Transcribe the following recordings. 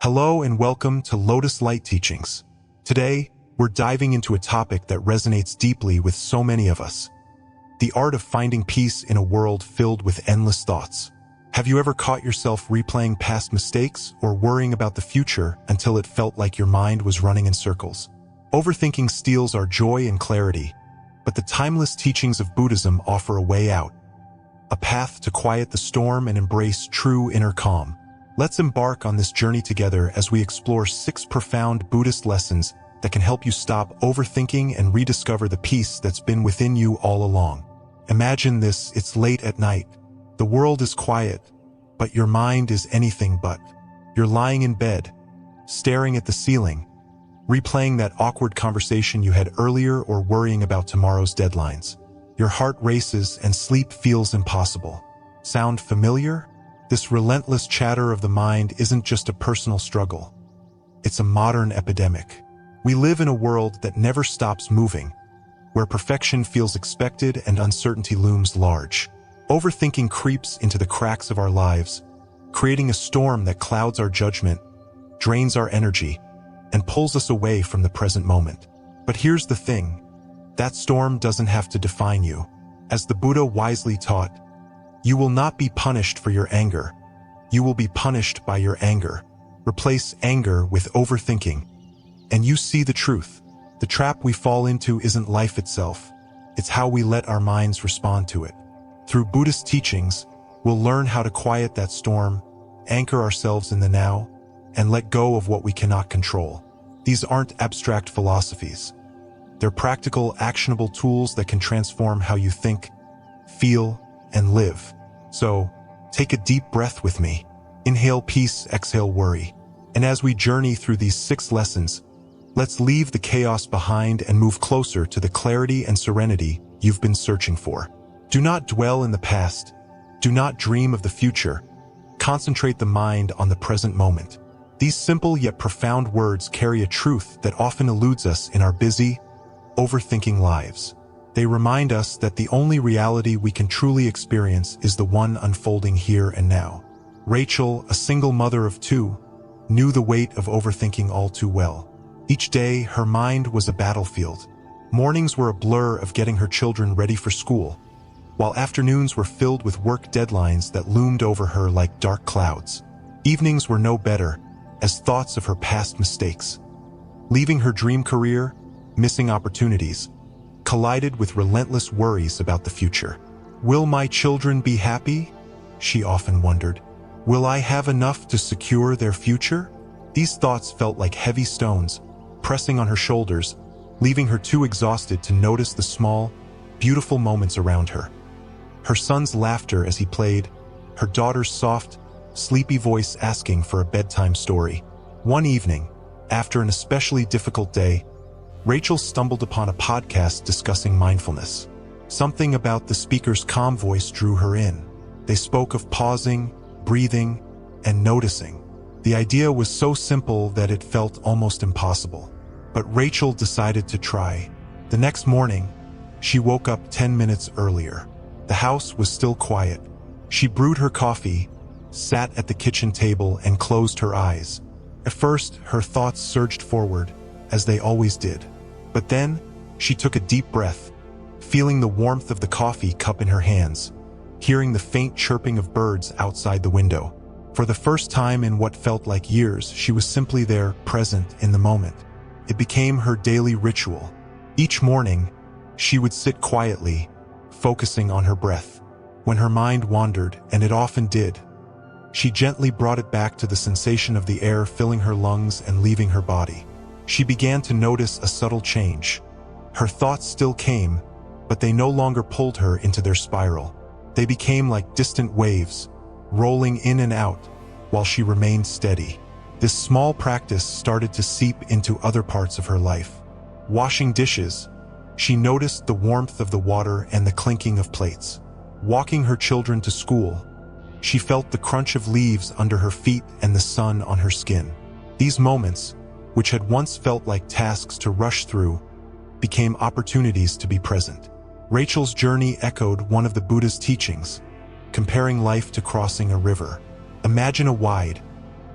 Hello and welcome to Lotus Light Teachings. Today, we're diving into a topic that resonates deeply with so many of us. The art of finding peace in a world filled with endless thoughts. Have you ever caught yourself replaying past mistakes or worrying about the future until it felt like your mind was running in circles? Overthinking steals our joy and clarity, but the timeless teachings of Buddhism offer a way out. A path to quiet the storm and embrace true inner calm. Let's embark on this journey together as we explore 6 profound Buddhist lessons that can help you stop overthinking and rediscover the peace that's been within you all along. Imagine this: it's late at night. The world is quiet, but your mind is anything but. You're lying in bed, staring at the ceiling, replaying that awkward conversation you had earlier or worrying about tomorrow's deadlines. Your heart races and sleep feels impossible. Sound familiar? This relentless chatter of the mind isn't just a personal struggle. It's a modern epidemic. We live in a world that never stops moving, where perfection feels expected and uncertainty looms large. Overthinking creeps into the cracks of our lives, creating a storm that clouds our judgment, drains our energy, and pulls us away from the present moment. But here's the thing: that storm doesn't have to define you. As the Buddha wisely taught, you will not be punished for your anger. You will be punished by your anger. Replace anger with overthinking, and you see the truth. The trap we fall into isn't life itself. It's how we let our minds respond to it. Through Buddhist teachings, we'll learn how to quiet that storm, anchor ourselves in the now, and let go of what we cannot control. These aren't abstract philosophies. They're practical, actionable tools that can transform how you think, feel, and live. So, take a deep breath with me. Inhale peace, exhale worry. And as we journey through these 6 lessons, let's leave the chaos behind and move closer to the clarity and serenity you've been searching for. Do not dwell in the past. Do not dream of the future. Concentrate the mind on the present moment. These simple yet profound words carry a truth that often eludes us in our busy, overthinking lives. They remind us that the only reality we can truly experience is the one unfolding here and now. Rachel, a single mother of 2, knew the weight of overthinking all too well. Each day, her mind was a battlefield. Mornings were a blur of getting her children ready for school, while afternoons were filled with work deadlines that loomed over her like dark clouds. Evenings were no better, as thoughts of her past mistakes, leaving her dream career, missing opportunities, collided with relentless worries about the future. Will my children be happy? She often wondered. Will I have enough to secure their future? These thoughts felt like heavy stones, pressing on her shoulders, leaving her too exhausted to notice the small, beautiful moments around her. Her son's laughter as he played, her daughter's soft, sleepy voice asking for a bedtime story. One evening, after an especially difficult day, Rachel stumbled upon a podcast discussing mindfulness. Something about the speaker's calm voice drew her in. They spoke of pausing, breathing, and noticing. The idea was so simple that it felt almost impossible. But Rachel decided to try. The next morning, she woke up 10 minutes earlier. The house was still quiet. She brewed her coffee, sat at the kitchen table, and closed her eyes. At first, her thoughts surged forward, as they always did. But then, she took a deep breath, feeling the warmth of the coffee cup in her hands, hearing the faint chirping of birds outside the window. For the first time in what felt like years, she was simply there, present in the moment. It became her daily ritual. Each morning, she would sit quietly, focusing on her breath. When her mind wandered, and it often did, she gently brought it back to the sensation of the air filling her lungs and leaving her body. She began to notice a subtle change. Her thoughts still came, but they no longer pulled her into their spiral. They became like distant waves, rolling in and out, while she remained steady. This small practice started to seep into other parts of her life. Washing dishes, she noticed the warmth of the water and the clinking of plates. Walking her children to school, she felt the crunch of leaves under her feet and the sun on her skin. These moments, which had once felt like tasks to rush through, became opportunities to be present. Rachel's journey echoed one of the Buddha's teachings, comparing life to crossing a river. Imagine a wide,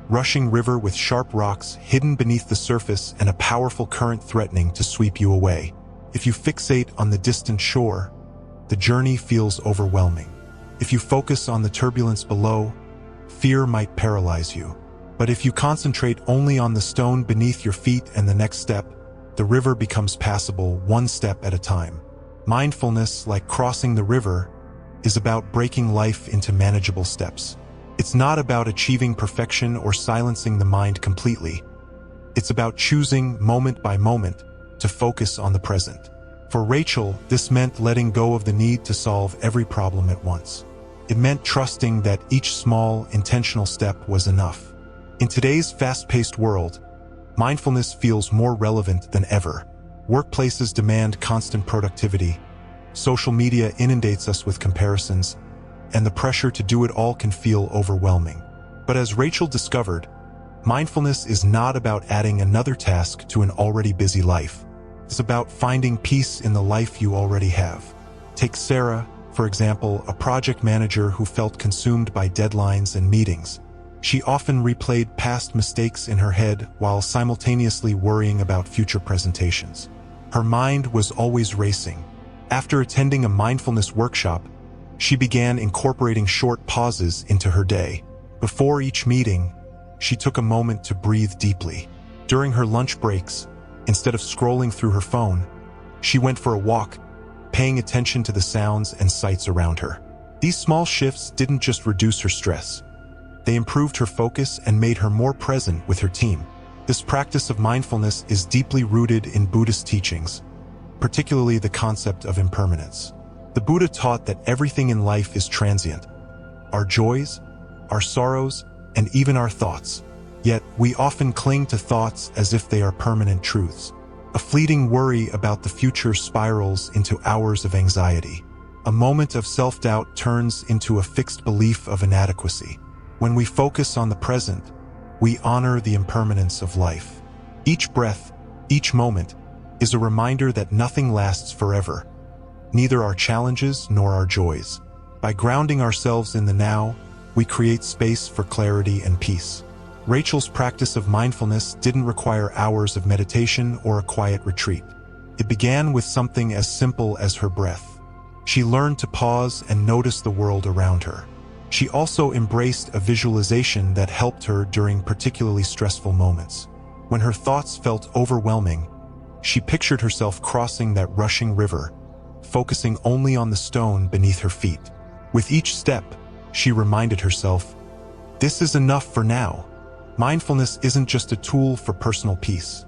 rushing river with sharp rocks hidden beneath the surface and a powerful current threatening to sweep you away. If you fixate on the distant shore, the journey feels overwhelming. If you focus on the turbulence below, fear might paralyze you. But if you concentrate only on the stone beneath your feet and the next step, the river becomes passable one step at a time. Mindfulness, like crossing the river, is about breaking life into manageable steps. It's not about achieving perfection or silencing the mind completely. It's about choosing, moment by moment, to focus on the present. For Rachel, this meant letting go of the need to solve every problem at once. It meant trusting that each small, intentional step was enough. In today's fast-paced world, mindfulness feels more relevant than ever. Workplaces demand constant productivity. Social media inundates us with comparisons, and the pressure to do it all can feel overwhelming. But as Rachel discovered, mindfulness is not about adding another task to an already busy life. It's about finding peace in the life you already have. Take Sarah, for example, a project manager who felt consumed by deadlines and meetings. She often replayed past mistakes in her head while simultaneously worrying about future presentations. Her mind was always racing. After attending a mindfulness workshop, she began incorporating short pauses into her day. Before each meeting, she took a moment to breathe deeply. During her lunch breaks, instead of scrolling through her phone, she went for a walk, paying attention to the sounds and sights around her. These small shifts didn't just reduce her stress. They improved her focus and made her more present with her team. This practice of mindfulness is deeply rooted in Buddhist teachings, particularly the concept of impermanence. The Buddha taught that everything in life is transient. Our joys, our sorrows, and even our thoughts. Yet, we often cling to thoughts as if they are permanent truths. A fleeting worry about the future spirals into hours of anxiety. A moment of self-doubt turns into a fixed belief of inadequacy. When we focus on the present, we honor the impermanence of life. Each breath, each moment, is a reminder that nothing lasts forever, neither our challenges nor our joys. By grounding ourselves in the now, we create space for clarity and peace. Rachel's practice of mindfulness didn't require hours of meditation or a quiet retreat. It began with something as simple as her breath. She learned to pause and notice the world around her. She also embraced a visualization that helped her during particularly stressful moments. When her thoughts felt overwhelming, she pictured herself crossing that rushing river, focusing only on the stone beneath her feet. With each step, she reminded herself, "This is enough for now." Mindfulness isn't just a tool for personal peace.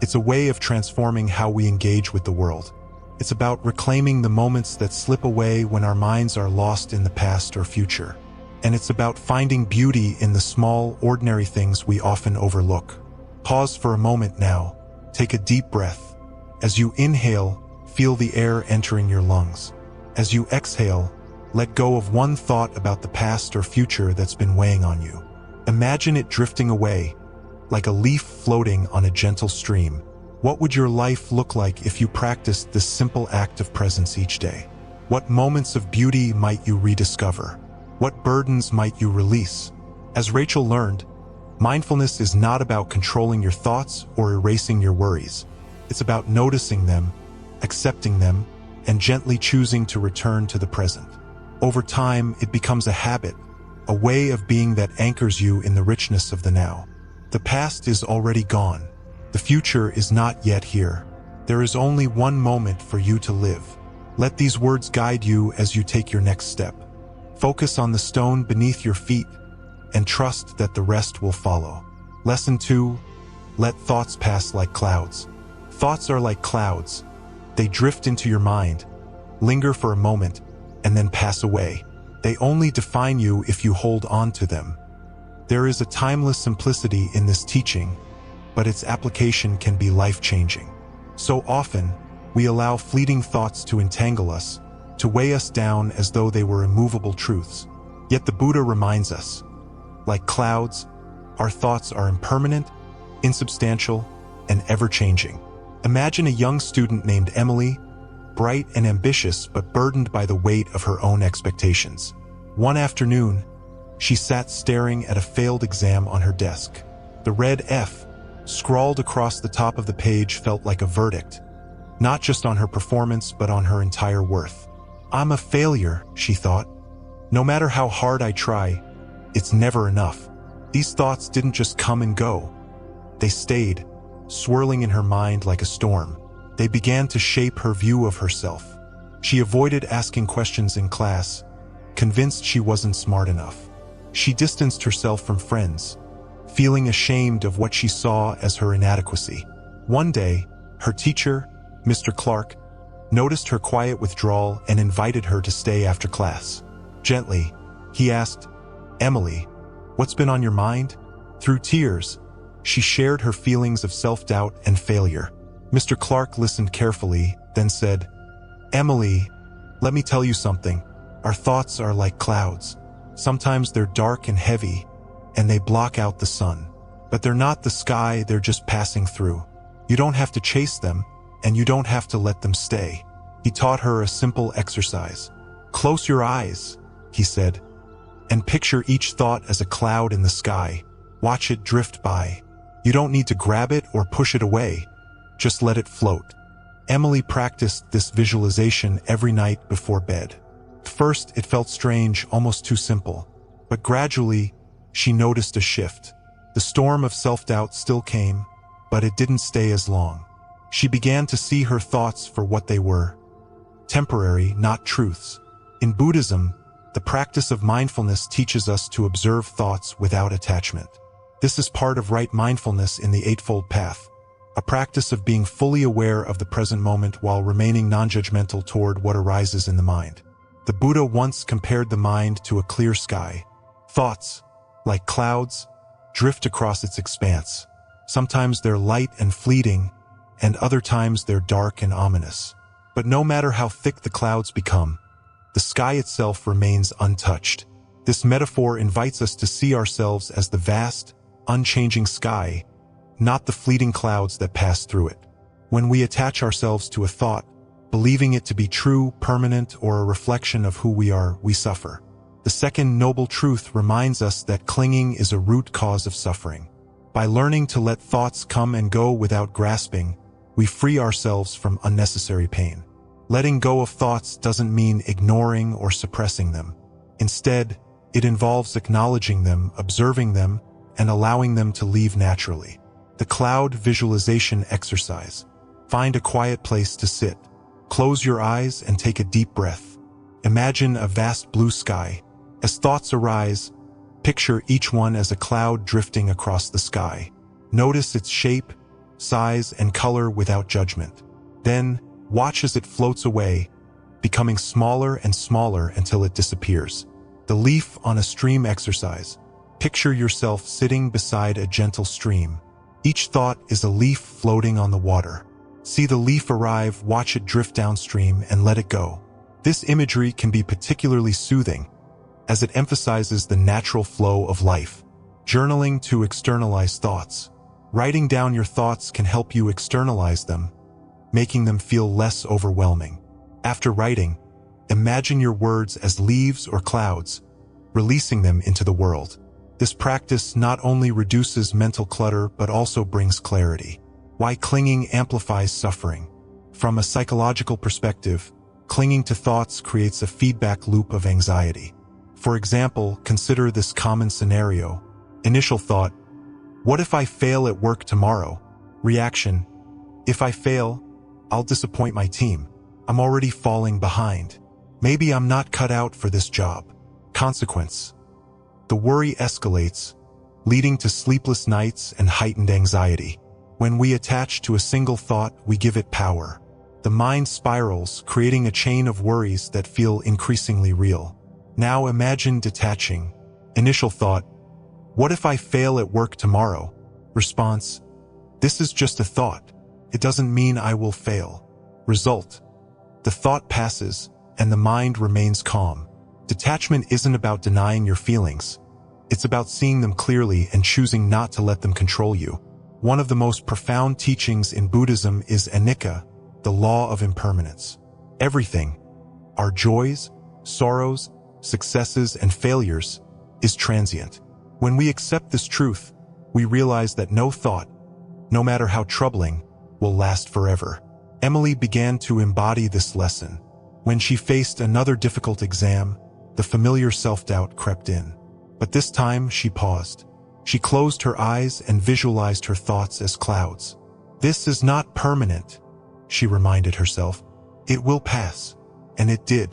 It's a way of transforming how we engage with the world. It's about reclaiming the moments that slip away when our minds are lost in the past or future. And it's about finding beauty in the small, ordinary things we often overlook. Pause for a moment now. Take a deep breath. As you inhale, feel the air entering your lungs. As you exhale, let go of one thought about the past or future that's been weighing on you. Imagine it drifting away, like a leaf floating on a gentle stream. What would your life look like if you practiced this simple act of presence each day? What moments of beauty might you rediscover? What burdens might you release? As Rachel learned, mindfulness is not about controlling your thoughts or erasing your worries. It's about noticing them, accepting them, and gently choosing to return to the present. Over time, it becomes a habit, a way of being that anchors you in the richness of the now. The past is already gone. The future is not yet here. There is only one moment for you to live. Let these words guide you as you take your next step. Focus on the stone beneath your feet and trust that the rest will follow. Lesson 2. Let thoughts pass like clouds. Thoughts are like clouds. They drift into your mind, linger for a moment, and then pass away. They only define you if you hold on to them. There is a timeless simplicity in this teaching, but its application can be life-changing. So often, we allow fleeting thoughts to entangle us, to weigh us down as though they were immovable truths. Yet the Buddha reminds us, like clouds, our thoughts are impermanent, insubstantial, and ever-changing. Imagine a young student named Emily, bright and ambitious but burdened by the weight of her own expectations. One afternoon, She sat staring at a failed exam on her desk. The red F, scrawled across the top of the page, felt like a verdict, not just on her performance but on her entire worth. I'm a failure, she thought. No matter how hard I try, it's never enough. These thoughts didn't just come and go. They stayed, swirling in her mind like a storm. They began to shape her view of herself. She avoided asking questions in class, convinced she wasn't smart enough. She distanced herself from friends, feeling ashamed of what she saw as her inadequacy. One day, her teacher, Mr. Clark, noticed her quiet withdrawal and invited her to stay after class. Gently, he asked, "Emily, what's been on your mind?" Through tears, she shared her feelings of self-doubt and failure. Mr. Clark listened carefully, then said, "Emily, let me tell you something. Our thoughts are like clouds. Sometimes they're dark and heavy, and they block out the sun. But they're not the sky, they're just passing through. You don't have to chase them, and you don't have to let them stay." He taught her a simple exercise. "Close your eyes," he said, "and picture each thought as a cloud in the sky. Watch it drift by. You don't need to grab it or push it away. Just let it float." Emily practiced this visualization every night before bed. At first, it felt strange, almost too simple. But gradually, she noticed a shift. The storm of self-doubt still came, but it didn't stay as long. She began to see her thoughts for what they were. Temporary, not truths. In Buddhism, the practice of mindfulness teaches us to observe thoughts without attachment. This is part of right mindfulness in the Eightfold Path, a practice of being fully aware of the present moment while remaining non-judgmental toward what arises in the mind. The Buddha once compared the mind to a clear sky. Thoughts, like clouds, drift across its expanse. Sometimes they're light and fleeting, and other times they're dark and ominous. But no matter how thick the clouds become, the sky itself remains untouched. This metaphor invites us to see ourselves as the vast, unchanging sky, not the fleeting clouds that pass through it. When we attach ourselves to a thought, believing it to be true, permanent, or a reflection of who we are, we suffer. The second noble truth reminds us that clinging is a root cause of suffering. By learning to let thoughts come and go without grasping, we free ourselves from unnecessary pain. Letting go of thoughts doesn't mean ignoring or suppressing them. Instead, it involves acknowledging them, observing them, and allowing them to leave naturally. The cloud visualization exercise. Find a quiet place to sit. Close your eyes and take a deep breath. Imagine a vast blue sky. As thoughts arise, picture each one as a cloud drifting across the sky. Notice its shape, size, and color without judgment. Then, watch as it floats away, becoming smaller and smaller until it disappears. The leaf on a stream exercise. Picture yourself sitting beside a gentle stream. Each thought is a leaf floating on the water. See the leaf arrive, watch it drift downstream, and let it go. This imagery can be particularly soothing, as it emphasizes the natural flow of life. Journaling to externalize thoughts. Writing down your thoughts can help you externalize them, making them feel less overwhelming. After writing, imagine your words as leaves or clouds, releasing them into the world. This practice not only reduces mental clutter but also brings clarity. Why clinging amplifies suffering. From a psychological perspective, clinging to thoughts creates a feedback loop of anxiety. For example, consider this common scenario. Initial thought, what if I fail at work tomorrow? Reaction, if I fail, I'll disappoint my team. I'm already falling behind. Maybe I'm not cut out for this job. Consequence, the worry escalates, leading to sleepless nights and heightened anxiety. When we attach to a single thought, we give it power. The mind spirals, creating a chain of worries that feel increasingly real. Now imagine detaching. Initial thought, what if I fail at work tomorrow? Response, this is just a thought. It doesn't mean I will fail. Result, the thought passes and the mind remains calm. Detachment isn't about denying your feelings. It's about seeing them clearly and choosing not to let them control you. One of the most profound teachings in Buddhism is anicca, the law of impermanence. Everything, our joys, sorrows, successes, and failures, is transient. When we accept this truth, we realize that no thought, no matter how troubling, will last forever. Emily began to embody this lesson. When she faced another difficult exam, the familiar self-doubt crept in. But this time she paused. She closed her eyes and visualized her thoughts as clouds. "This is not permanent," she reminded herself. "It will pass." And it did.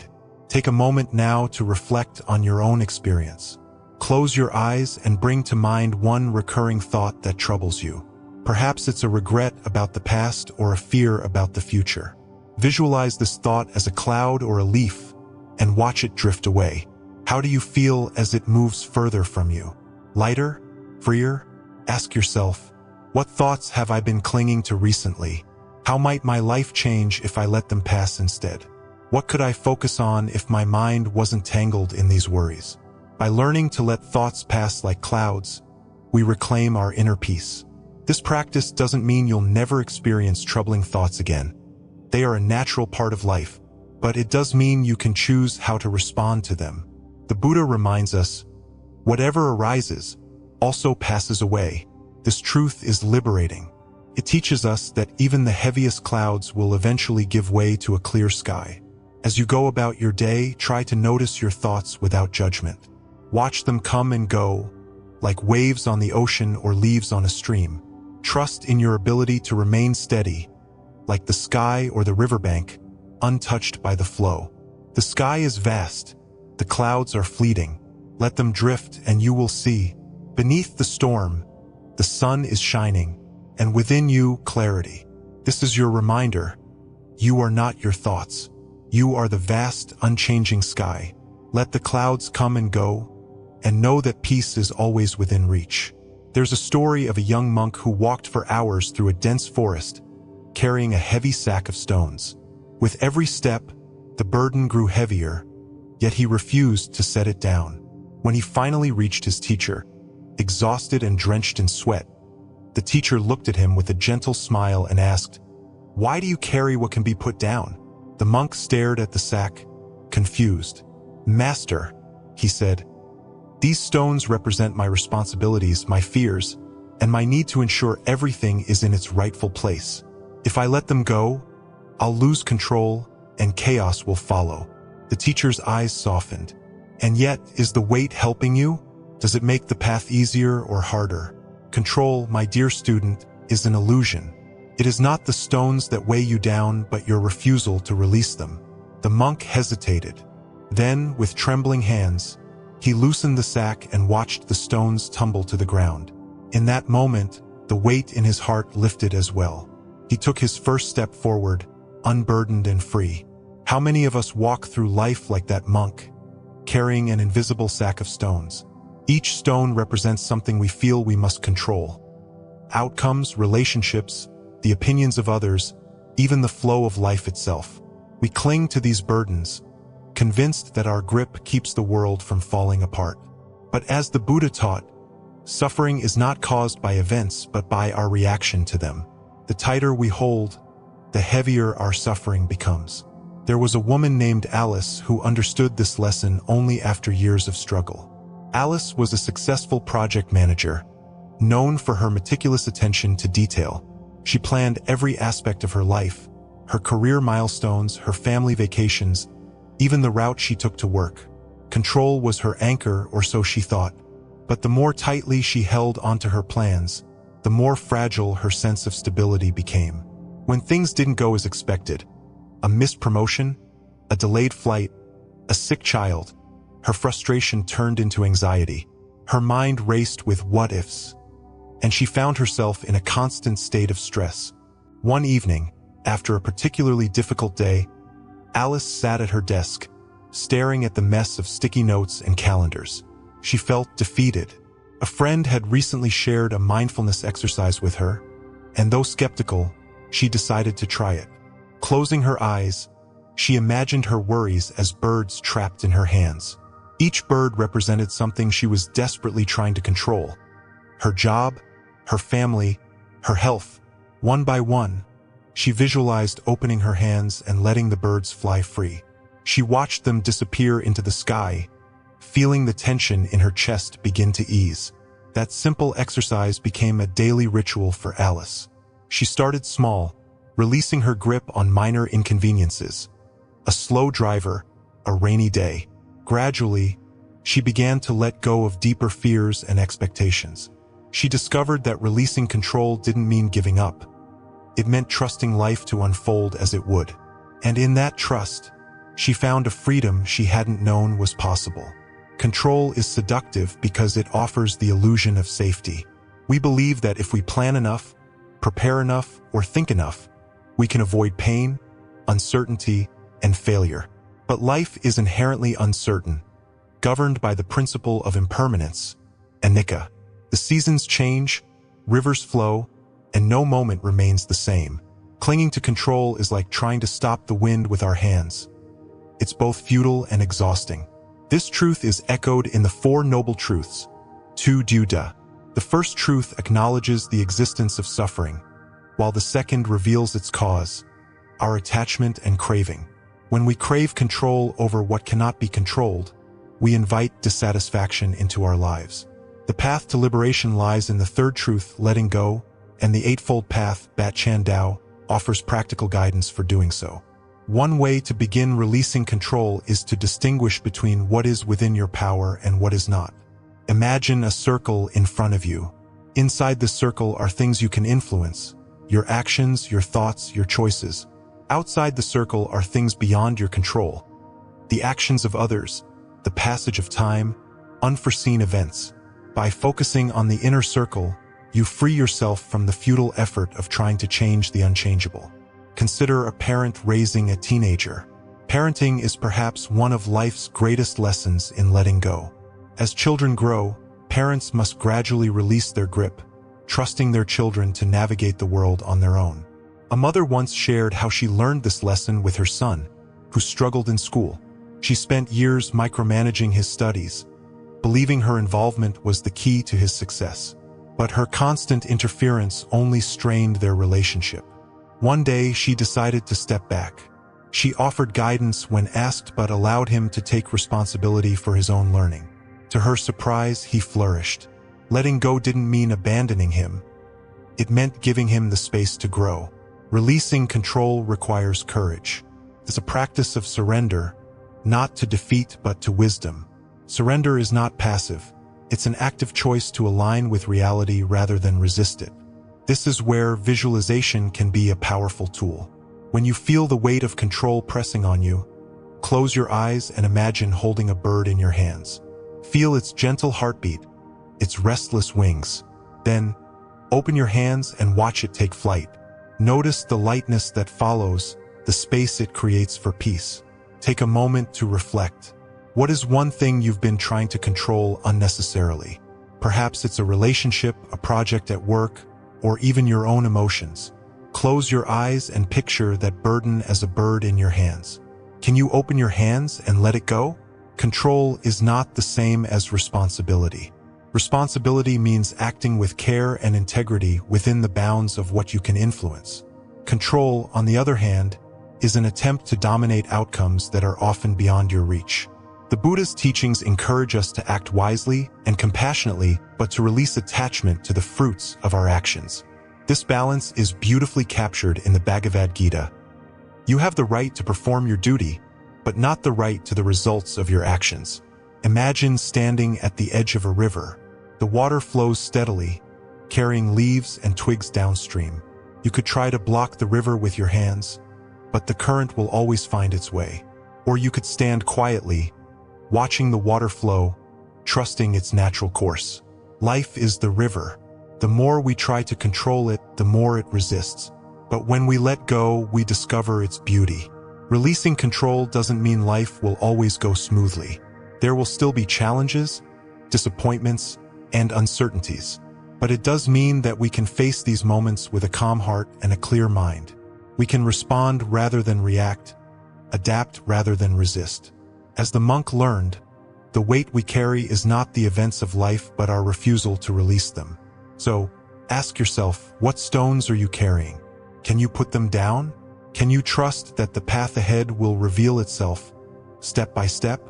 Take a moment now to reflect on your own experience. Close your eyes and bring to mind one recurring thought that troubles you. Perhaps it's a regret about the past or a fear about the future. Visualize this thought as a cloud or a leaf and watch it drift away. How do you feel as it moves further from you? Lighter? Freer? Ask yourself, what thoughts have I been clinging to recently? How might my life change if I let them pass instead? What could I focus on if my mind wasn't tangled in these worries? By learning to let thoughts pass like clouds, we reclaim our inner peace. This practice doesn't mean you'll never experience troubling thoughts again. They are a natural part of life, but it does mean you can choose how to respond to them. The Buddha reminds us, whatever arises also passes away. This truth is liberating. It teaches us that even the heaviest clouds will eventually give way to a clear sky. As you go about your day, try to notice your thoughts without judgment. Watch them come and go, like waves on the ocean or leaves on a stream. Trust in your ability to remain steady, like the sky or the riverbank, untouched by the flow. The sky is vast. The clouds are fleeting. Let them drift and you will see. Beneath the storm, the sun is shining, and within you, clarity. This is your reminder. You are not your thoughts. You are the vast, unchanging sky. Let the clouds come and go, and know that peace is always within reach. There's a story of a young monk who walked for hours through a dense forest, carrying a heavy sack of stones. With every step, the burden grew heavier, yet he refused to set it down. When he finally reached his teacher, exhausted and drenched in sweat, the teacher looked at him with a gentle smile and asked, "Why do you carry what can be put down?" The monk stared at the sack, confused. "Master," he said, "these stones represent my responsibilities, my fears, and my need to ensure everything is in its rightful place. If I let them go, I'll lose control and chaos will follow." The teacher's eyes softened. "And yet, is the weight helping you? Does it make the path easier or harder? Control, my dear student, is an illusion. It is not the stones that weigh you down, but your refusal to release them." The monk hesitated. Then, with trembling hands, he loosened the sack and watched the stones tumble to the ground. In that moment, the weight in his heart lifted as well. He took his first step forward, unburdened and free. How many of us walk through life like that monk, carrying an invisible sack of stones? Each stone represents something we feel we must control. Outcomes, relationships, the opinions of others, even the flow of life itself. We cling to these burdens, convinced that our grip keeps the world from falling apart. But as the Buddha taught, suffering is not caused by events but by our reaction to them. The tighter we hold, the heavier our suffering becomes. There was a woman named Alice who understood this lesson only after years of struggle. Alice was a successful project manager, known for her meticulous attention to detail. She planned every aspect of her life, her career milestones, her family vacations, even the route she took to work. Control was her anchor, or so she thought. But the more tightly she held onto her plans, the more fragile her sense of stability became. When things didn't go as expected, a missed promotion, a delayed flight, a sick child, her frustration turned into anxiety. Her mind raced with what-ifs, and she found herself in a constant state of stress. One evening, after a particularly difficult day, Alice sat at her desk, staring at the mess of sticky notes and calendars. She felt defeated. A friend had recently shared a mindfulness exercise with her, and though skeptical, she decided to try it. Closing her eyes, she imagined her worries as birds trapped in her hands. Each bird represented something she was desperately trying to control. Her job, her family, her health. One by one, she visualized opening her hands and letting the birds fly free. She watched them disappear into the sky, feeling the tension in her chest begin to ease. That simple exercise became a daily ritual for Alice. She started small, releasing her grip on minor inconveniences. A slow driver, a rainy day. Gradually, she began to let go of deeper fears and expectations. She discovered that releasing control didn't mean giving up. It meant trusting life to unfold as it would. And in that trust, she found a freedom she hadn't known was possible. Control is seductive because it offers the illusion of safety. We believe that if we plan enough, prepare enough, or think enough, we can avoid pain, uncertainty, and failure. But life is inherently uncertain, governed by the principle of impermanence, anicca. The seasons change, rivers flow, and no moment remains the same. Clinging to control is like trying to stop the wind with our hands. It's both futile and exhausting. This truth is echoed in the Four Noble Truths, Tu Duda. The first truth acknowledges the existence of suffering, while the second reveals its cause, our attachment and craving. When we crave control over what cannot be controlled, we invite dissatisfaction into our lives. The path to liberation lies in the third truth, letting go, and the Eightfold Path, Bat Chan Dao, offers practical guidance for doing so. One way to begin releasing control is to distinguish between what is within your power and what is not. Imagine a circle in front of you. Inside the circle are things you can influence, your actions, your thoughts, your choices. Outside the circle are things beyond your control, the actions of others, the passage of time, unforeseen events. By focusing on the inner circle, you free yourself from the futile effort of trying to change the unchangeable. Consider a parent raising a teenager. Parenting is perhaps one of life's greatest lessons in letting go. As children grow, parents must gradually release their grip, trusting their children to navigate the world on their own. A mother once shared how she learned this lesson with her son, who struggled in school. She spent years micromanaging his studies, believing her involvement was the key to his success. But her constant interference only strained their relationship. One day, she decided to step back. She offered guidance when asked but allowed him to take responsibility for his own learning. To her surprise, he flourished. Letting go didn't mean abandoning him. It meant giving him the space to grow. Releasing control requires courage. It's a practice of surrender, not to defeat but to wisdom. Surrender is not passive. It's an active choice to align with reality rather than resist it. This is where visualization can be a powerful tool. When you feel the weight of control pressing on you, close your eyes and imagine holding a bird in your hands. Feel its gentle heartbeat, its restless wings. Then, open your hands and watch it take flight. Notice the lightness that follows, the space it creates for peace. Take a moment to reflect. What is one thing you've been trying to control unnecessarily? Perhaps it's a relationship, a project at work, or even your own emotions. Close your eyes and picture that burden as a bird in your hands. Can you open your hands and let it go? Control is not the same as responsibility. Responsibility means acting with care and integrity within the bounds of what you can influence. Control, on the other hand, is an attempt to dominate outcomes that are often beyond your reach. The Buddha's teachings encourage us to act wisely and compassionately, but to release attachment to the fruits of our actions. This balance is beautifully captured in the Bhagavad Gita. You have the right to perform your duty, but not the right to the results of your actions. Imagine standing at the edge of a river. The water flows steadily, carrying leaves and twigs downstream. You could try to block the river with your hands, but the current will always find its way. Or you could stand quietly, watching the water flow, trusting its natural course. Life is the river. The more we try to control it, the more it resists. But when we let go, we discover its beauty. Releasing control doesn't mean life will always go smoothly. There will still be challenges, disappointments, and uncertainties. But it does mean that we can face these moments with a calm heart and a clear mind. We can respond rather than react, adapt rather than resist. As the monk learned, the weight we carry is not the events of life but our refusal to release them. So, ask yourself, what stones are you carrying? Can you put them down? Can you trust that the path ahead will reveal itself, step by step?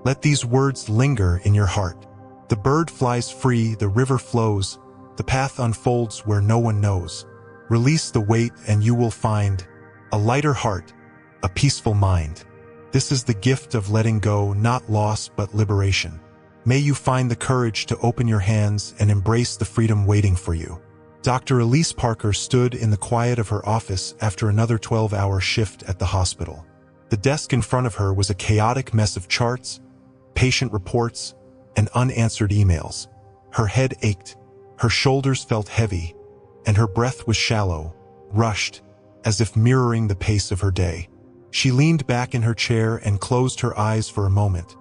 Let these words linger in your heart. The bird flies free, the river flows, the path unfolds where no one knows. Release the weight and you will find a lighter heart, a peaceful mind. This is the gift of letting go, not loss but liberation. May you find the courage to open your hands and embrace the freedom waiting for you. Dr. Elise Parker stood in the quiet of her office after another 12-hour shift at the hospital. The desk in front of her was a chaotic mess of charts, patient reports, and unanswered emails. Her head ached, her shoulders felt heavy, and her breath was shallow, rushed, as if mirroring the pace of her day. She leaned back in her chair and closed her eyes for a moment,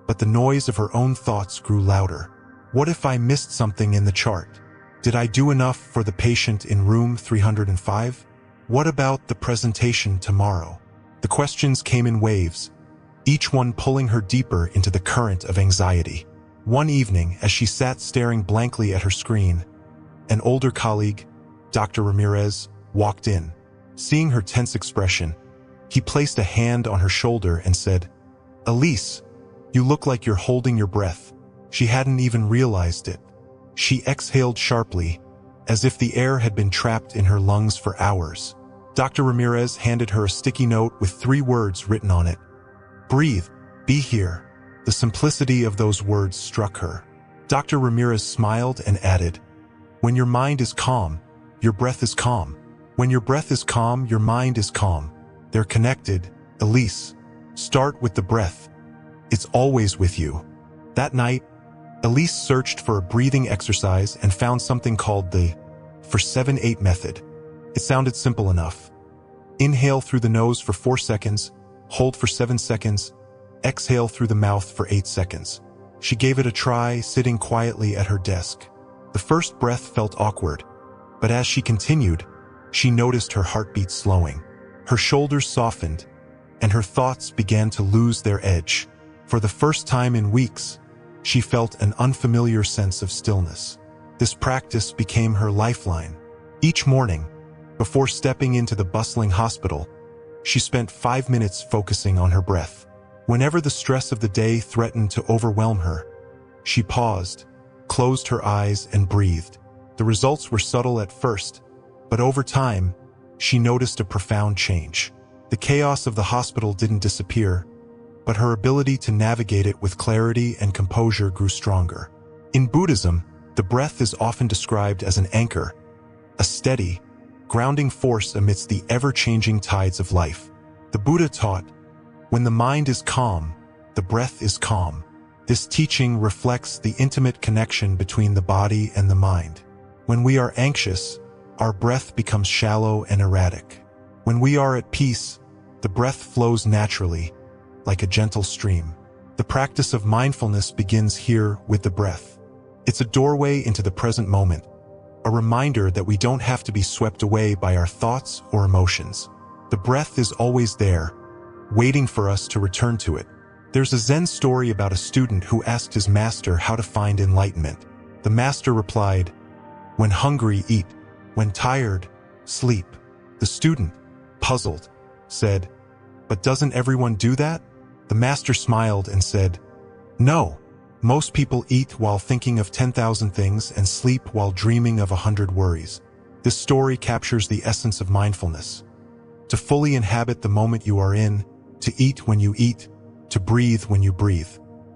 but the noise of her own thoughts grew louder. What if I missed something in the chart? Did I do enough for the patient in room 305? What about the presentation tomorrow? The questions came in waves, each one pulling her deeper into the current of anxiety. One evening, as she sat staring blankly at her screen, an older colleague, Dr. Ramirez, walked in. Seeing her tense expression, he placed a hand on her shoulder and said, "Elise, you look like you're holding your breath." She hadn't even realized it. She exhaled sharply, as if the air had been trapped in her lungs for hours. Dr. Ramirez handed her a sticky note with 3 words written on it. "Breathe, be here." The simplicity of those words struck her. Dr. Ramirez smiled and added, "When your mind is calm, your breath is calm. When your breath is calm, your mind is calm. They're connected, Elise. Start with the breath. It's always with you." That night, Elise searched for a breathing exercise and found something called the 4-7-8 method. It sounded simple enough. Inhale through the nose for 4 seconds, hold for 7 seconds, exhale through the mouth for 8 seconds. She gave it a try, sitting quietly at her desk. The first breath felt awkward, but as she continued, she noticed her heartbeat slowing. Her shoulders softened, and her thoughts began to lose their edge. For the first time in weeks, she felt an unfamiliar sense of stillness. This practice became her lifeline. Each morning, before stepping into the bustling hospital, she spent 5 minutes focusing on her breath. Whenever the stress of the day threatened to overwhelm her, she paused, closed her eyes, and breathed. The results were subtle at first, but over time, she noticed a profound change. The chaos of the hospital didn't disappear, but her ability to navigate it with clarity and composure grew stronger. In Buddhism, the breath is often described as an anchor, a steady, grounding force amidst the ever-changing tides of life. The Buddha taught, "When the mind is calm, the breath is calm." This teaching reflects the intimate connection between the body and the mind. When we are anxious, our breath becomes shallow and erratic. When we are at peace, the breath flows naturally, like a gentle stream. The practice of mindfulness begins here with the breath. It's a doorway into the present moment, a reminder that we don't have to be swept away by our thoughts or emotions. The breath is always there, waiting for us to return to it. There's a Zen story about a student who asked his master how to find enlightenment. The master replied, "When hungry, eat. When tired, sleep." The student, puzzled, said, "But doesn't everyone do that?" The master smiled and said, "No. Most people eat while thinking of 10,000 things and sleep while dreaming of 100 worries." This story captures the essence of mindfulness. To fully inhabit the moment you are in, to eat when you eat, to breathe when you breathe.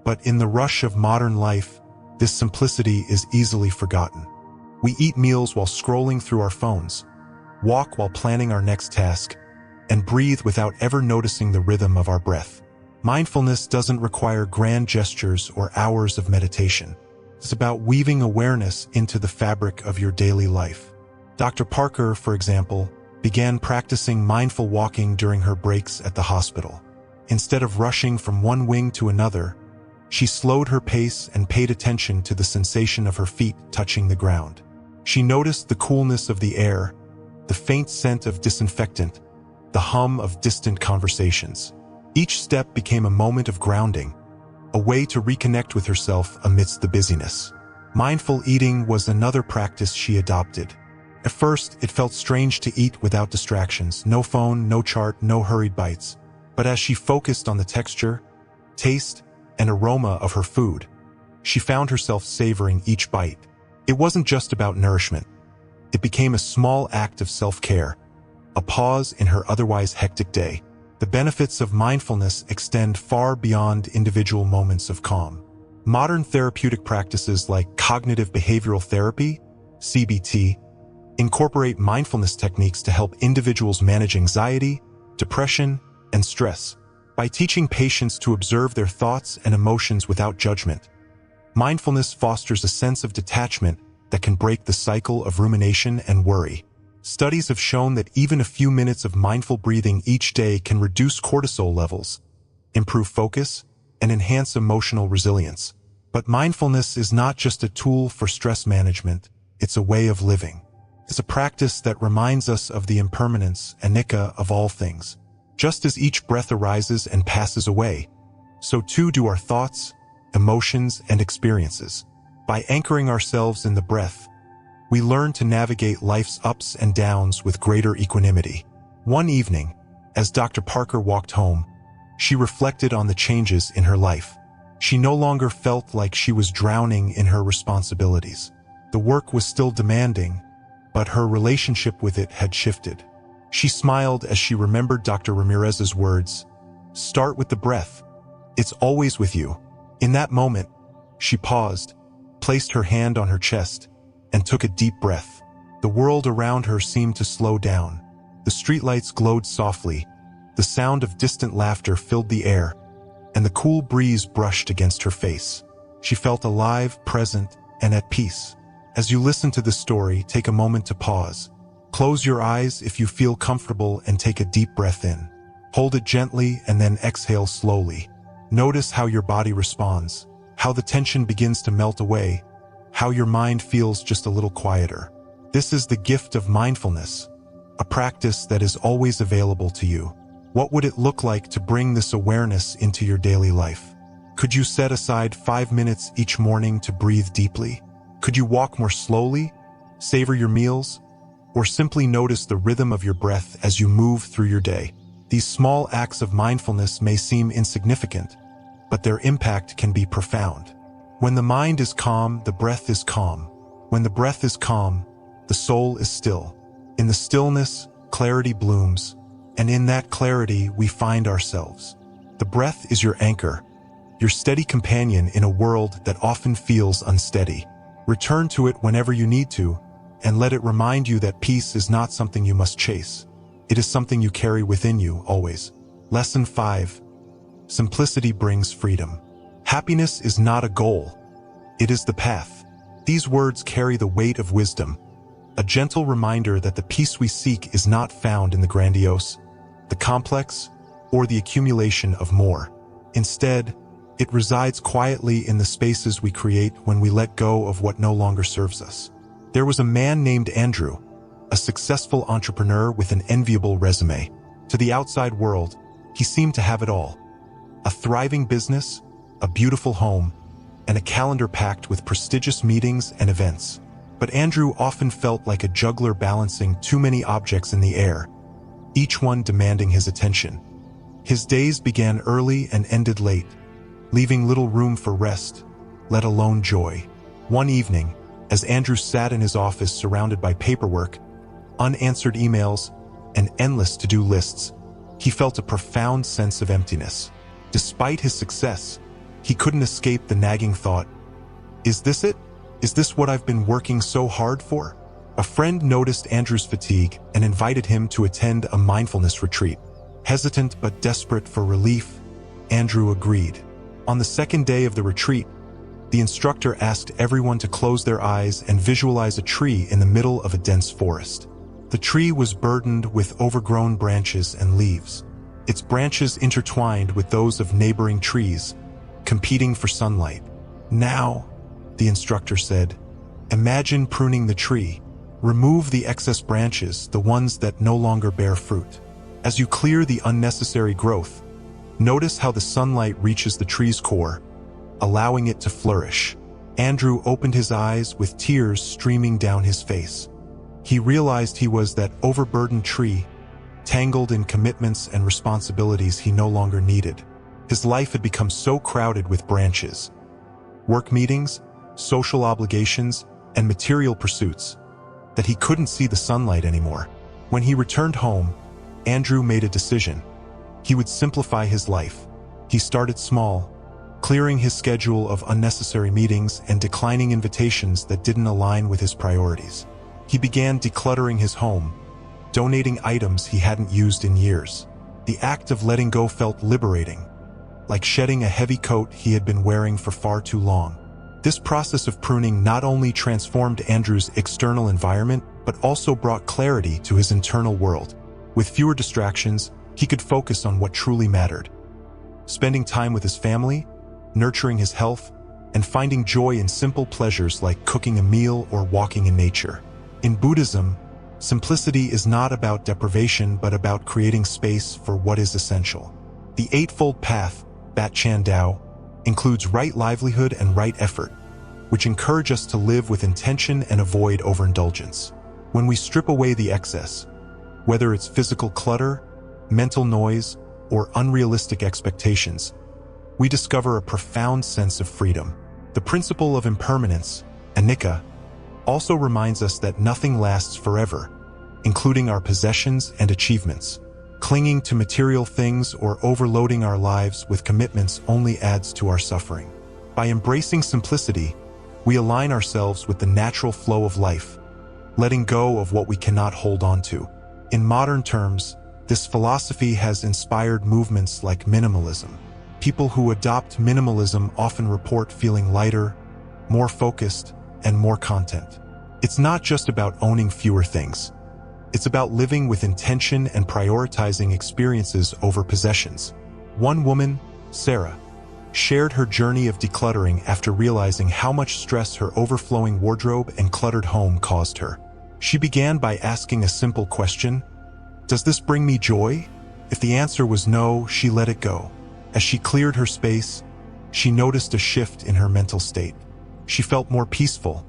But in the rush of modern life, this simplicity is easily forgotten. We eat meals while scrolling through our phones, walk while planning our next task, and breathe without ever noticing the rhythm of our breath. Mindfulness doesn't require grand gestures or hours of meditation. It's about weaving awareness into the fabric of your daily life. Dr. Parker, for example, began practicing mindful walking during her breaks at the hospital. Instead of rushing from one wing to another, she slowed her pace and paid attention to the sensation of her feet touching the ground. She noticed the coolness of the air, the faint scent of disinfectant, the hum of distant conversations. Each step became a moment of grounding, a way to reconnect with herself amidst the busyness. Mindful eating was another practice she adopted. At first, it felt strange to eat without distractions, no phone, no chart, no hurried bites. But as she focused on the texture, taste, and aroma of her food. She found herself savoring each bite. It wasn't just about nourishment. It became a small act of self-care, a pause in her otherwise hectic day. The benefits of mindfulness extend far beyond individual moments of calm. Modern therapeutic practices like cognitive behavioral therapy, CBT, incorporate mindfulness techniques to help individuals manage anxiety, depression, and stress. By teaching patients to observe their thoughts and emotions without judgment, mindfulness fosters a sense of detachment that can break the cycle of rumination and worry. Studies have shown that even a few minutes of mindful breathing each day can reduce cortisol levels, improve focus, and enhance emotional resilience. But mindfulness is not just a tool for stress management, it's a way of living. It's a practice that reminds us of the impermanence, anicca, of all things. Just as each breath arises and passes away, so too do our thoughts, emotions, and experiences. By anchoring ourselves in the breath, we learn to navigate life's ups and downs with greater equanimity. One evening, as Dr. Parker walked home, she reflected on the changes in her life. She no longer felt like she was drowning in her responsibilities. The work was still demanding, but her relationship with it had shifted. She smiled as she remembered Dr. Ramirez's words, "Start with the breath. It's always with you." In that moment, she paused, placed her hand on her chest, and took a deep breath. The world around her seemed to slow down. The streetlights glowed softly, the sound of distant laughter filled the air, and the cool breeze brushed against her face. She felt alive, present, and at peace. As you listen to this story, take a moment to pause. Close your eyes if you feel comfortable and take a deep breath in. Hold it gently and then exhale slowly. Notice how your body responds, how the tension begins to melt away, how your mind feels just a little quieter. This is the gift of mindfulness, a practice that is always available to you. What would it look like to bring this awareness into your daily life? Could you set aside 5 minutes each morning to breathe deeply? Could you walk more slowly, savor your meals, or simply notice the rhythm of your breath as you move through your day? These small acts of mindfulness may seem insignificant, but their impact can be profound. When the mind is calm, the breath is calm. When the breath is calm, the soul is still. In the stillness, clarity blooms, and in that clarity we find ourselves. The breath is your anchor, your steady companion in a world that often feels unsteady. Return to it whenever you need to, and let it remind you that peace is not something you must chase. It is something you carry within you always. Lesson 5. Simplicity brings freedom. Happiness is not a goal. It is the path. These words carry the weight of wisdom, a gentle reminder that the peace we seek is not found in the grandiose, the complex, or the accumulation of more. Instead, it resides quietly in the spaces we create when we let go of what no longer serves us. There was a man named Andrew, a successful entrepreneur with an enviable resume. To the outside world, he seemed to have it all. A thriving business, a beautiful home, and a calendar packed with prestigious meetings and events. But Andrew often felt like a juggler balancing too many objects in the air, each one demanding his attention. His days began early and ended late, leaving little room for rest, let alone joy. One evening, as Andrew sat in his office surrounded by paperwork, unanswered emails, and endless to-do lists, he felt a profound sense of emptiness. Despite his success, he couldn't escape the nagging thought, "Is this it? Is this what I've been working so hard for?" A friend noticed Andrew's fatigue and invited him to attend a mindfulness retreat. Hesitant but desperate for relief, Andrew agreed. On the second day of the retreat, the instructor asked everyone to close their eyes and visualize a tree in the middle of a dense forest. The tree was burdened with overgrown branches and leaves. Its branches intertwined with those of neighboring trees, competing for sunlight. "Now," the instructor said, "imagine pruning the tree. Remove the excess branches, the ones that no longer bear fruit. As you clear the unnecessary growth, notice how the sunlight reaches the tree's core, allowing it to flourish." Andrew opened his eyes with tears streaming down his face. He realized he was that overburdened tree, tangled in commitments and responsibilities he no longer needed. His life had become so crowded with branches, work meetings, social obligations, and material pursuits, that he couldn't see the sunlight anymore. When he returned home, Andrew made a decision. He would simplify his life. He started small, clearing his schedule of unnecessary meetings and declining invitations that didn't align with his priorities. He began decluttering his home, donating items he hadn't used in years. The act of letting go felt liberating, like shedding a heavy coat he had been wearing for far too long. This process of pruning not only transformed Andrew's external environment, but also brought clarity to his internal world. With fewer distractions, he could focus on what truly mattered, spending time with his family, nurturing his health, and finding joy in simple pleasures like cooking a meal or walking in nature. In Buddhism, simplicity is not about deprivation but about creating space for what is essential. The Eightfold Path, Bat Chan Dao, includes right livelihood and right effort, which encourage us to live with intention and avoid overindulgence. When we strip away the excess, whether it's physical clutter, mental noise, or unrealistic expectations, we discover a profound sense of freedom. The principle of impermanence, anicca, also reminds us that nothing lasts forever, including our possessions and achievements. Clinging to material things or overloading our lives with commitments only adds to our suffering. By embracing simplicity, we align ourselves with the natural flow of life, letting go of what we cannot hold on to. In modern terms, this philosophy has inspired movements like minimalism. People who adopt minimalism often report feeling lighter, more focused, and more content. It's not just about owning fewer things. It's about living with intention and prioritizing experiences over possessions. One woman, Sarah, shared her journey of decluttering after realizing how much stress her overflowing wardrobe and cluttered home caused her. She began by asking a simple question: does this bring me joy? If the answer was no, she let it go. As she cleared her space, she noticed a shift in her mental state. She felt more peaceful,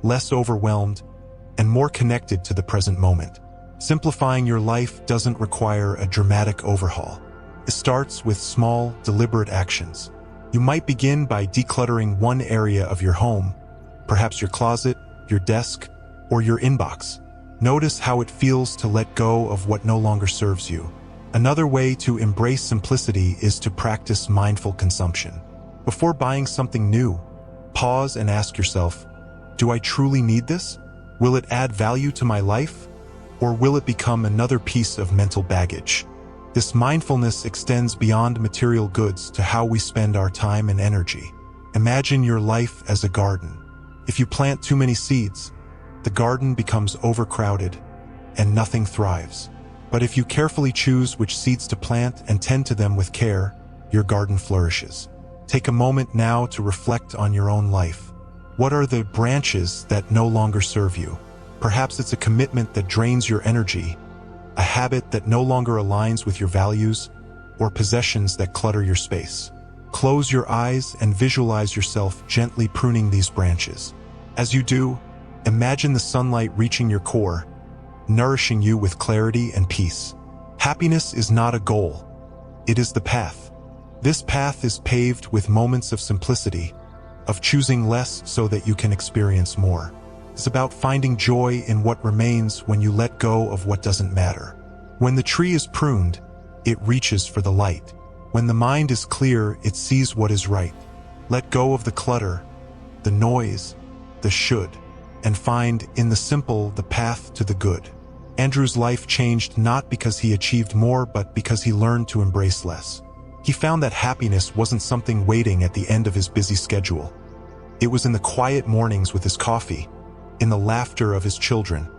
less overwhelmed, and more connected to the present moment. Simplifying your life doesn't require a dramatic overhaul. It starts with small, deliberate actions. You might begin by decluttering one area of your home, perhaps your closet, your desk, or your inbox. Notice how it feels to let go of what no longer serves you. Another way to embrace simplicity is to practice mindful consumption. Before buying something new, pause and ask yourself, do I truly need this? Will it add value to my life? Or will it become another piece of mental baggage? This mindfulness extends beyond material goods to how we spend our time and energy. Imagine your life as a garden. If you plant too many seeds, the garden becomes overcrowded and nothing thrives. But if you carefully choose which seeds to plant and tend to them with care, your garden flourishes. Take a moment now to reflect on your own life. What are the branches that no longer serve you? Perhaps it's a commitment that drains your energy, a habit that no longer aligns with your values, or possessions that clutter your space. Close your eyes and visualize yourself gently pruning these branches. As you do, imagine the sunlight reaching your core, nourishing you with clarity and peace. Happiness is not a goal. It is the path. This path is paved with moments of simplicity, of choosing less so that you can experience more. It's about finding joy in what remains when you let go of what doesn't matter. When the tree is pruned, it reaches for the light. When the mind is clear, it sees what is right. Let go of the clutter, the noise, the should, and find in the simple the path to the good. Andrew's life changed not because he achieved more, but because he learned to embrace less. He found that happiness wasn't something waiting at the end of his busy schedule. It was in the quiet mornings with his coffee, in the laughter of his children,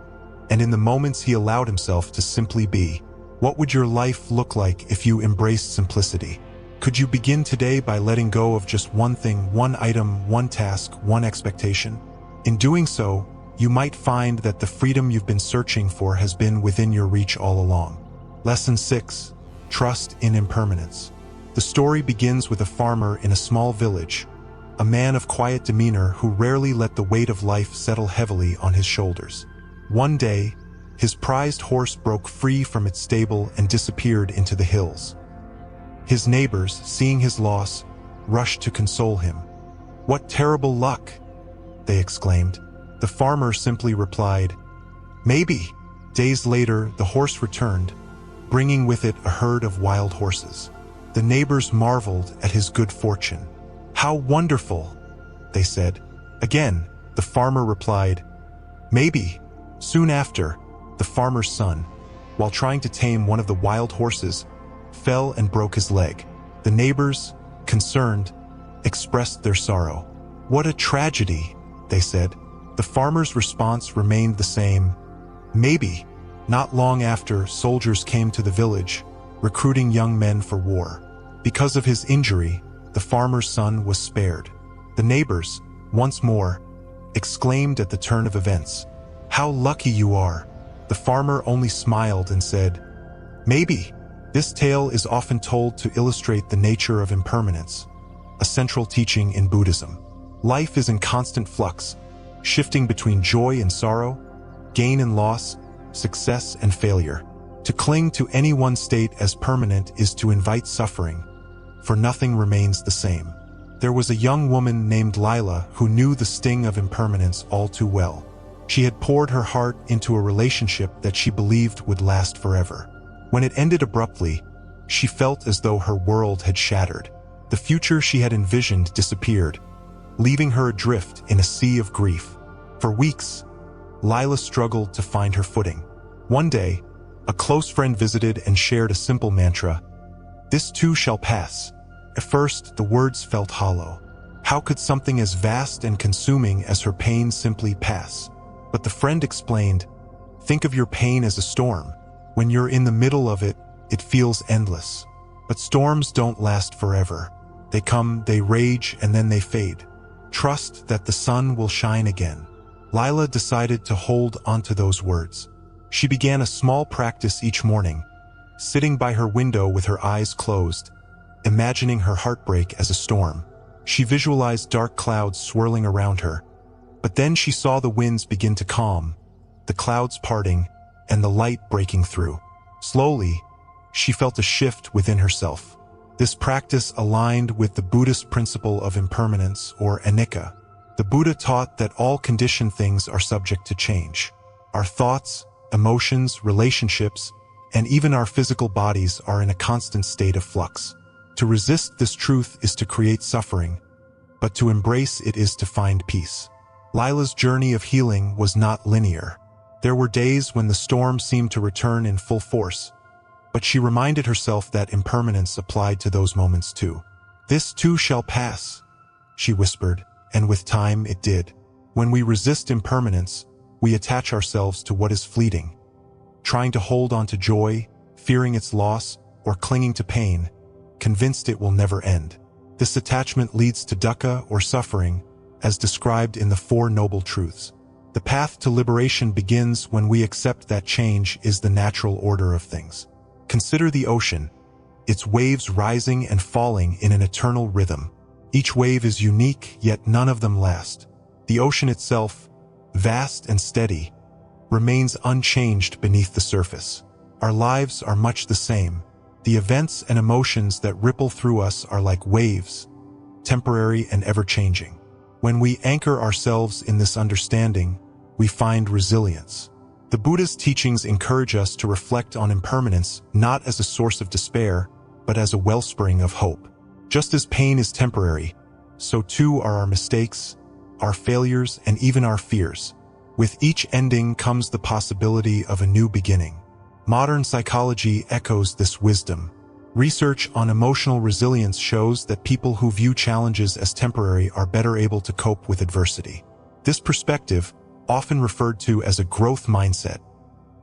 and in the moments he allowed himself to simply be. What would your life look like if you embraced simplicity? Could you begin today by letting go of just one thing, one item, one task, one expectation? In doing so, you might find that the freedom you've been searching for has been within your reach all along. Lesson 6. Trust in impermanence. The story begins with a farmer in a small village, a man of quiet demeanor who rarely let the weight of life settle heavily on his shoulders. One day, his prized horse broke free from its stable and disappeared into the hills. His neighbors, seeing his loss, rushed to console him. "What terrible luck!" they exclaimed. The farmer simply replied, "Maybe." Days later, the horse returned, bringing with it a herd of wild horses. The neighbors marveled at his good fortune. "How wonderful!" they said. Again, the farmer replied, "Maybe." Soon after, the farmer's son, while trying to tame one of the wild horses, fell and broke his leg. The neighbors, concerned, expressed their sorrow. "What a tragedy," they said. The farmer's response remained the same, "Maybe." Not long after, soldiers came to the village, recruiting young men for war. Because of his injury, the farmer's son was spared. The neighbors, once more, exclaimed at the turn of events, "How lucky you are!" The farmer only smiled and said, "Maybe." This tale is often told to illustrate the nature of impermanence, a central teaching in Buddhism. Life is in constant flux, shifting between joy and sorrow, gain and loss, success and failure. To cling to any one state as permanent is to invite suffering, for nothing remains the same. There was a young woman named Lila who knew the sting of impermanence all too well. She had poured her heart into a relationship that she believed would last forever. When it ended abruptly, she felt as though her world had shattered. The future she had envisioned disappeared, leaving her adrift in a sea of grief. For weeks, Lila struggled to find her footing. One day, a close friend visited and shared a simple mantra, "This too shall pass." At first, the words felt hollow. How could something as vast and consuming as her pain simply pass? But the friend explained, "Think of your pain as a storm. When you're in the middle of it, it feels endless. But storms don't last forever. They come, they rage, and then they fade. Trust that the sun will shine again." Lila decided to hold onto those words. She began a small practice each morning, sitting by her window with her eyes closed, imagining her heartbreak as a storm. She visualized dark clouds swirling around her, but then she saw the winds begin to calm, the clouds parting, and the light breaking through. Slowly, she felt a shift within herself. This practice aligned with the Buddhist principle of impermanence, or anicca. The Buddha taught that all conditioned things are subject to change. Our thoughts, emotions, relationships, and even our physical bodies are in a constant state of flux. To resist this truth is to create suffering, but to embrace it is to find peace. Lila's journey of healing was not linear. There were days when the storm seemed to return in full force, but she reminded herself that impermanence applied to those moments too. "This too shall pass," she whispered, and with time it did. When we resist impermanence, we attach ourselves to what is fleeting, trying to hold on to joy, fearing its loss, or clinging to pain, convinced it will never end. This attachment leads to dukkha, or suffering, as described in the Four Noble Truths. The path to liberation begins when we accept that change is the natural order of things. Consider the ocean, its waves rising and falling in an eternal rhythm. Each wave is unique, yet none of them last. The ocean itself, vast and steady, remains unchanged beneath the surface. Our lives are much the same. The events and emotions that ripple through us are like waves, temporary and ever-changing. When we anchor ourselves in this understanding, we find resilience. The Buddha's teachings encourage us to reflect on impermanence not as a source of despair, but as a wellspring of hope. Just as pain is temporary, so too are our mistakes, our failures, and even our fears. With each ending comes the possibility of a new beginning. Modern psychology echoes this wisdom. Research on emotional resilience shows that people who view challenges as temporary are better able to cope with adversity. This perspective, often referred to as a growth mindset,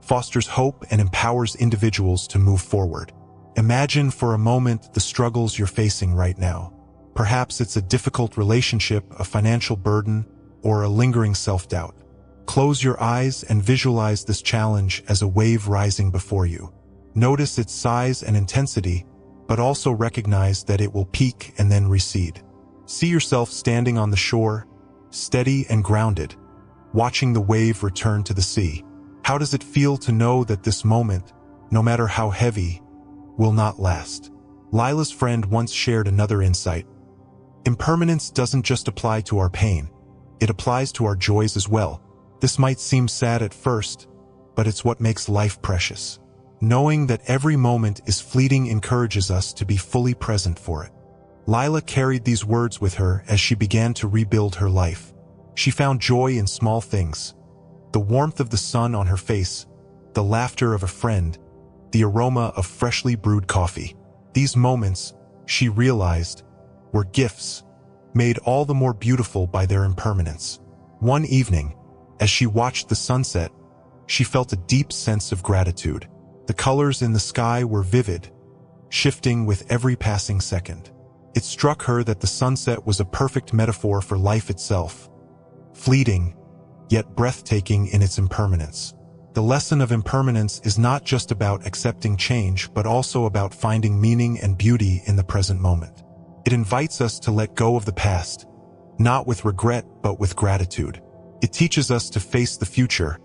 fosters hope and empowers individuals to move forward. Imagine for a moment the struggles you're facing right now. Perhaps it's a difficult relationship, a financial burden, or a lingering self-doubt. Close your eyes and visualize this challenge as a wave rising before you. Notice its size and intensity, but also recognize that it will peak and then recede. See yourself standing on the shore, steady and grounded, watching the wave return to the sea. How does it feel to know that this moment, no matter how heavy, will not last? Lila's friend once shared another insight. Impermanence doesn't just apply to our pain, it applies to our joys as well. This might seem sad at first, but it's what makes life precious. Knowing that every moment is fleeting encourages us to be fully present for it. Lila carried these words with her as she began to rebuild her life. She found joy in small things. The warmth of the sun on her face, the laughter of a friend, the aroma of freshly brewed coffee. These moments, she realized, were gifts, made all the more beautiful by their impermanence. One evening, as she watched the sunset, she felt a deep sense of gratitude. The colors in the sky were vivid, shifting with every passing second. It struck her that the sunset was a perfect metaphor for life itself, fleeting, yet breathtaking in its impermanence. The lesson of impermanence is not just about accepting change, but also about finding meaning and beauty in the present moment. It invites us to let go of the past, not with regret, but with gratitude. It teaches us to face the future,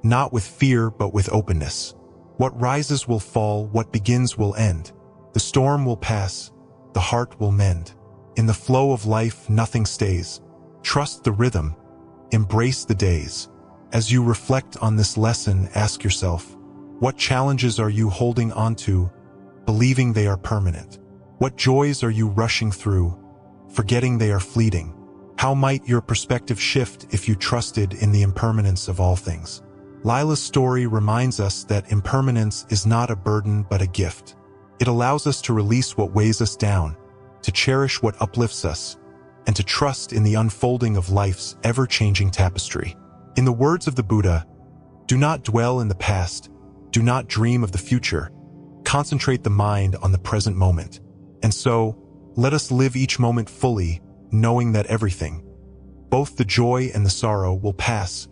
not with fear, but with openness. What rises will fall, what begins will end. The storm will pass, the heart will mend. In the flow of life, nothing stays. Trust the rhythm, embrace the days. As you reflect on this lesson, ask yourself, what challenges are you holding onto, believing they are permanent? What joys are you rushing through, forgetting they are fleeting? How might your perspective shift if you trusted in the impermanence of all things? Lila's story reminds us that impermanence is not a burden but a gift. It allows us to release what weighs us down, to cherish what uplifts us, and to trust in the unfolding of life's ever-changing tapestry. In the words of the Buddha, do not dwell in the past, do not dream of the future, concentrate the mind on the present moment. And so, let us live each moment fully, knowing that everything, both the joy and the sorrow, will pass,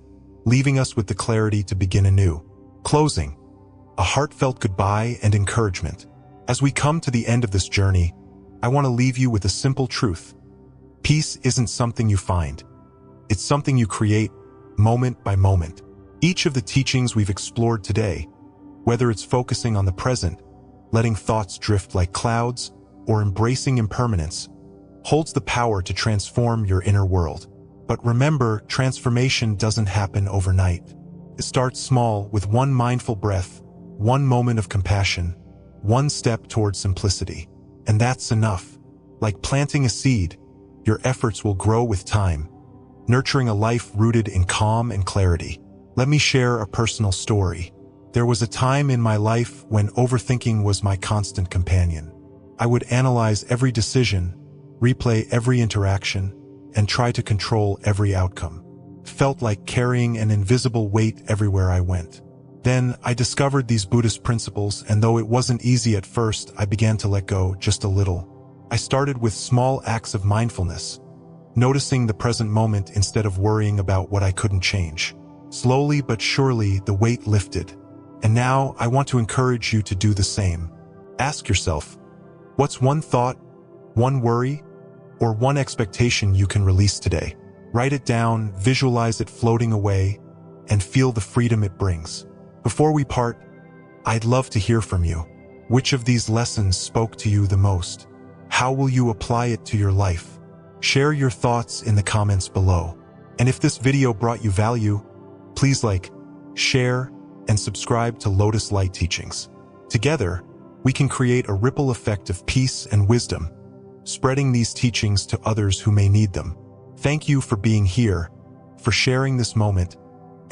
leaving us with the clarity to begin anew. Closing, a heartfelt goodbye and encouragement. As we come to the end of this journey, I want to leave you with a simple truth. Peace isn't something you find. It's something you create, moment by moment. Each of the teachings we've explored today, whether it's focusing on the present, letting thoughts drift like clouds, or embracing impermanence, holds the power to transform your inner world. But remember, transformation doesn't happen overnight. It starts small, with one mindful breath, one moment of compassion, one step towards simplicity. And that's enough. Like planting a seed, your efforts will grow with time, nurturing a life rooted in calm and clarity. Let me share a personal story. There was a time in my life when overthinking was my constant companion. I would analyze every decision, replay every interaction, and try to control every outcome. It felt like carrying an invisible weight everywhere I went. Then I discovered these Buddhist principles, and though it wasn't easy at first, I began to let go just a little. I started with small acts of mindfulness, noticing the present moment instead of worrying about what I couldn't change. Slowly but surely, the weight lifted. And now I want to encourage you to do the same. Ask yourself, what's one thought, one worry, or one expectation you can release today? Write it down, visualize it floating away, and feel the freedom it brings. Before we part, I'd love to hear from you. Which of these lessons spoke to you the most? How will you apply it to your life? Share your thoughts in the comments below. And if this video brought you value, please like, share, and subscribe to Lotus Light Teachings. Together, we can create a ripple effect of peace and wisdom, spreading these teachings to others who may need them. Thank you for being here, for sharing this moment,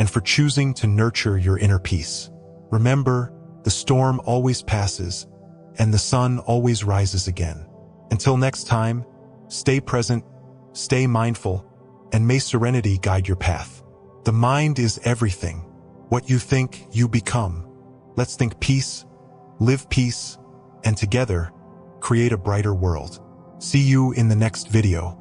and for choosing to nurture your inner peace. Remember, the storm always passes, and the sun always rises again. Until next time, stay present, stay mindful, and may serenity guide your path. The mind is everything. What you think, you become. Let's think peace, live peace, and together, create a brighter world. See you in the next video.